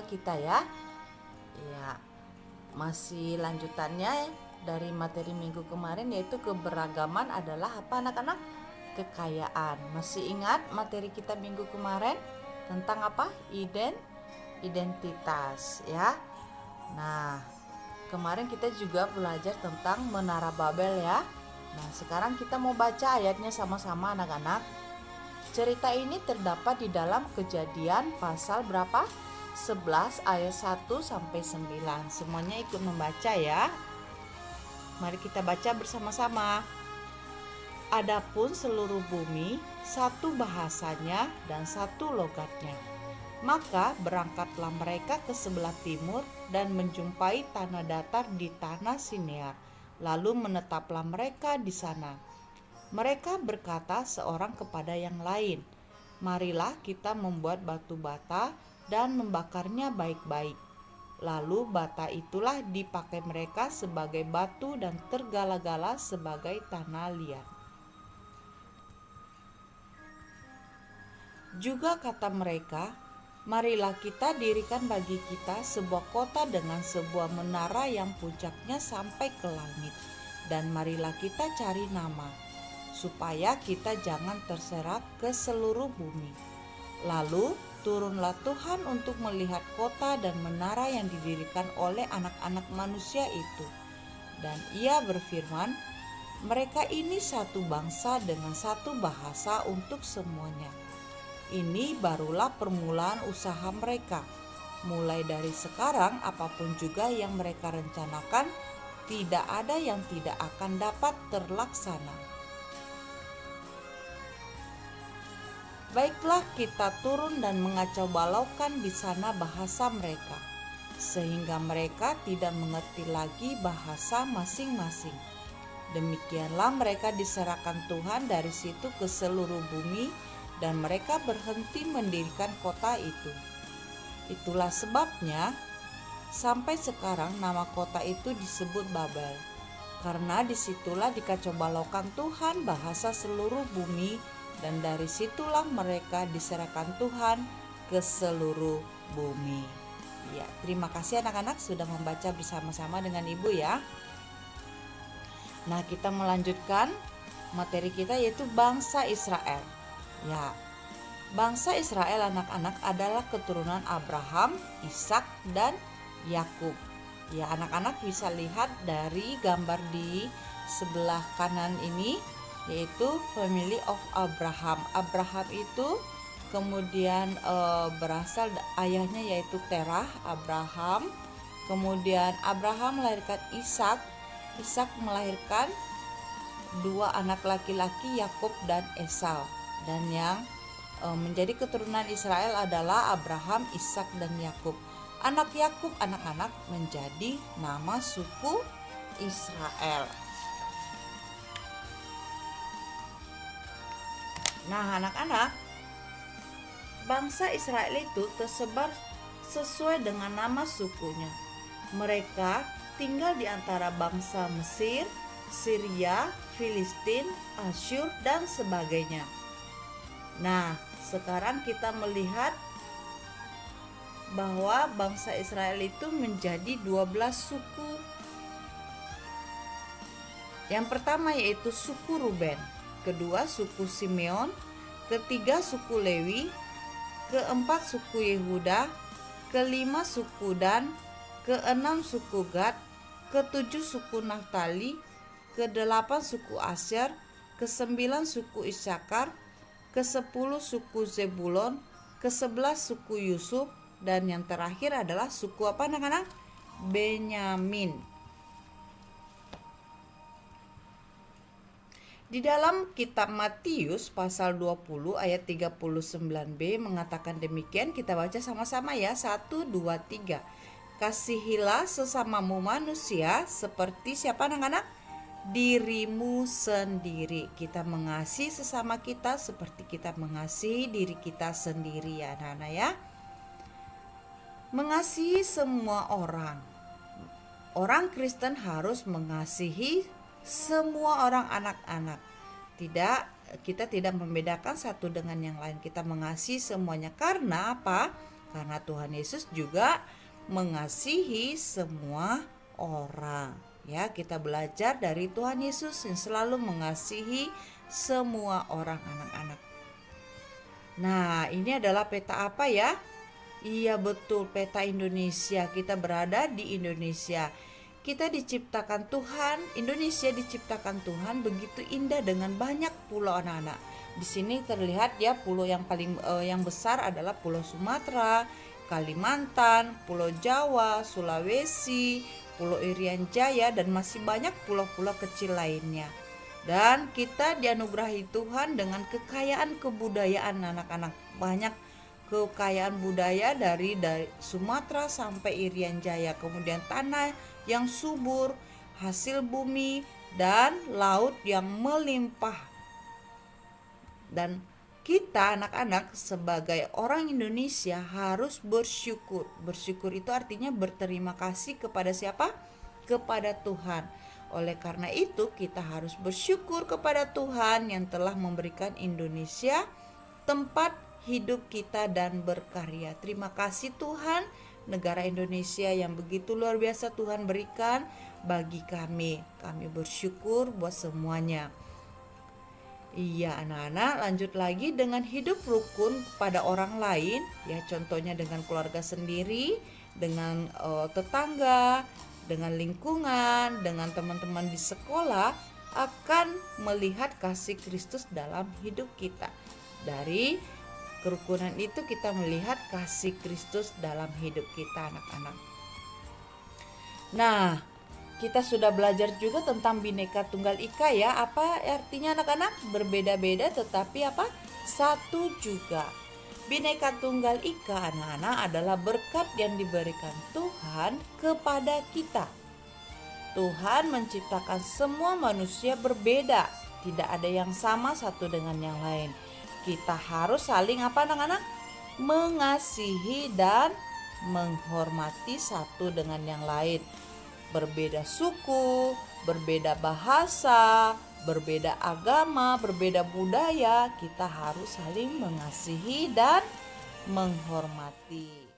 Kita ya. Ya, masih lanjutannya dari materi minggu kemarin, yaitu keberagaman adalah apa anak-anak? Kekayaan. Masih ingat materi kita minggu kemarin tentang apa? Identitas ya. Nah, kemarin kita juga belajar tentang Menara Babel ya. Nah, sekarang kita mau baca ayatnya sama-sama anak-anak. Cerita ini terdapat di dalam Kejadian pasal berapa? 11 ayat 1 sampai 9. Semuanya ikut membaca ya. Mari kita baca bersama-sama. Adapun seluruh bumi satu bahasanya dan satu logatnya. Maka berangkatlah mereka ke sebelah timur dan menjumpai tanah datar di tanah Sinear. Lalu menetaplah mereka di sana. Mereka berkata seorang kepada yang lain, "Marilah kita membuat batu bata dan membakarnya baik-baik." Lalu bata itulah dipakai mereka sebagai batu dan tergala-gala sebagai tanah liat. Juga kata mereka, "Marilah kita dirikan bagi kita sebuah kota dengan sebuah menara yang puncaknya sampai ke langit, dan marilah kita cari nama, supaya kita jangan terserak ke seluruh bumi." Lalu turunlah Tuhan untuk melihat kota dan menara yang didirikan oleh anak-anak manusia itu. Dan ia berfirman, "Mereka ini satu bangsa dengan satu bahasa untuk semuanya." Ini barulah permulaan usaha mereka. Mulai dari sekarang, apapun juga yang mereka rencanakan, tidak ada yang tidak akan dapat terlaksana. Baiklah, kita turun dan mengacau balaukan di sana bahasa mereka, sehingga mereka tidak mengerti lagi bahasa masing-masing. Demikianlah mereka diserahkan Tuhan dari situ ke seluruh bumi, dan mereka berhenti mendirikan kota itu. Itulah sebabnya sampai sekarang nama kota itu disebut Babel, karena disitulah dikacau balaukan Tuhan bahasa seluruh bumi, dan dari situlah mereka diserahkan Tuhan ke seluruh bumi. Ya, terima kasih anak-anak sudah membaca bersama-sama dengan Ibu ya. Nah, kita melanjutkan materi kita, yaitu bangsa Israel. Ya, bangsa Israel anak-anak adalah keturunan Abraham, Ishak, dan Yakub. Ya, anak-anak bisa lihat dari gambar di sebelah kanan ini, yaitu family of Abraham. Abraham itu kemudian berasal ayahnya yaitu Terah, Abraham. Kemudian Abraham melahirkan Ishak. Ishak melahirkan dua anak laki-laki, Yakub dan Esau. Dan yang menjadi keturunan Israel adalah Abraham, Ishak, dan Yakub. Anak Yakub anak-anak menjadi nama suku Israel. Nah, anak-anak, bangsa Israel itu tersebar sesuai dengan nama sukunya. Mereka tinggal di antara bangsa Mesir, Syria, Filistin, Asyur, dan sebagainya. Nah, sekarang kita melihat bahwa bangsa Israel itu menjadi 12 suku. Yang pertama yaitu suku Ruben, kedua suku Simeon, ketiga suku Lewi, keempat suku Yehuda, kelima suku Dan, keenam suku Gad, ketujuh suku Naftali, kedelapan suku Asyer, kesembilan suku Isakar, kesepuluh suku Zebulon, kesebelas suku Yusuf, dan yang terakhir adalah suku apa anak-anak? Benyamin. Di dalam kitab Matius pasal 20 ayat 39b mengatakan demikian. Kita baca sama-sama ya. 1, 2, 3. Kasihilah sesamamu manusia seperti siapa anak-anak? Dirimu sendiri. Kita mengasihi sesama kita seperti kita mengasihi diri kita sendiri ya anak-anak ya. Mengasihi semua orang orang Kristen harus mengasihi semua orang anak-anak. Kita tidak membedakan satu dengan yang lain. Kita mengasihi semuanya. Karena apa? Karena Tuhan Yesus juga mengasihi semua orang. Ya, kita belajar dari Tuhan Yesus yang selalu mengasihi semua orang anak-anak. Nah, ini adalah peta apa ya? Iya betul, peta Indonesia. Kita berada di Indonesia. Kita diciptakan Tuhan, Indonesia diciptakan Tuhan begitu indah dengan banyak pulau anak-anak. Di sini terlihat ya, pulau yang yang besar adalah Pulau Sumatera, Kalimantan, Pulau Jawa, Sulawesi, Pulau Irian Jaya, dan masih banyak pulau-pulau kecil lainnya. Dan kita dianugerahi Tuhan dengan kekayaan kebudayaan anak-anak. Banyak kekayaan budaya dari Sumatera sampai Irian Jaya, kemudian tanah yang subur, hasil bumi, dan laut yang melimpah. Dan kita anak-anak sebagai orang Indonesia harus bersyukur. Bersyukur itu artinya berterima kasih kepada siapa? Kepada Tuhan. Oleh karena itu kita harus bersyukur kepada Tuhan yang telah memberikan Indonesia tempat hidup kita dan berkarya. Terima kasih Tuhan, negara Indonesia yang begitu luar biasa Tuhan berikan bagi kami. Kami bersyukur buat semuanya. Iya anak-anak, lanjut lagi dengan hidup rukun pada orang lain. Ya, contohnya dengan keluarga sendiri, dengan tetangga, dengan lingkungan, dengan teman-teman di sekolah, akan melihat kasih Kristus dalam hidup kita. Dari kerukunan itu kita melihat kasih Kristus dalam hidup kita anak-anak. Nah, kita sudah belajar juga tentang Bhinneka Tunggal Ika ya. Apa artinya anak-anak? Berbeda-beda tetapi apa? Satu juga. Bhinneka Tunggal Ika anak-anak adalah berkat yang diberikan Tuhan kepada kita. Tuhan menciptakan semua manusia berbeda. Tidak ada yang sama satu dengan yang lain. Kita harus saling apa anak-anak? Mengasihi dan menghormati satu dengan yang lain. Berbeda suku, berbeda bahasa, berbeda agama, berbeda budaya, kita harus saling mengasihi dan menghormati.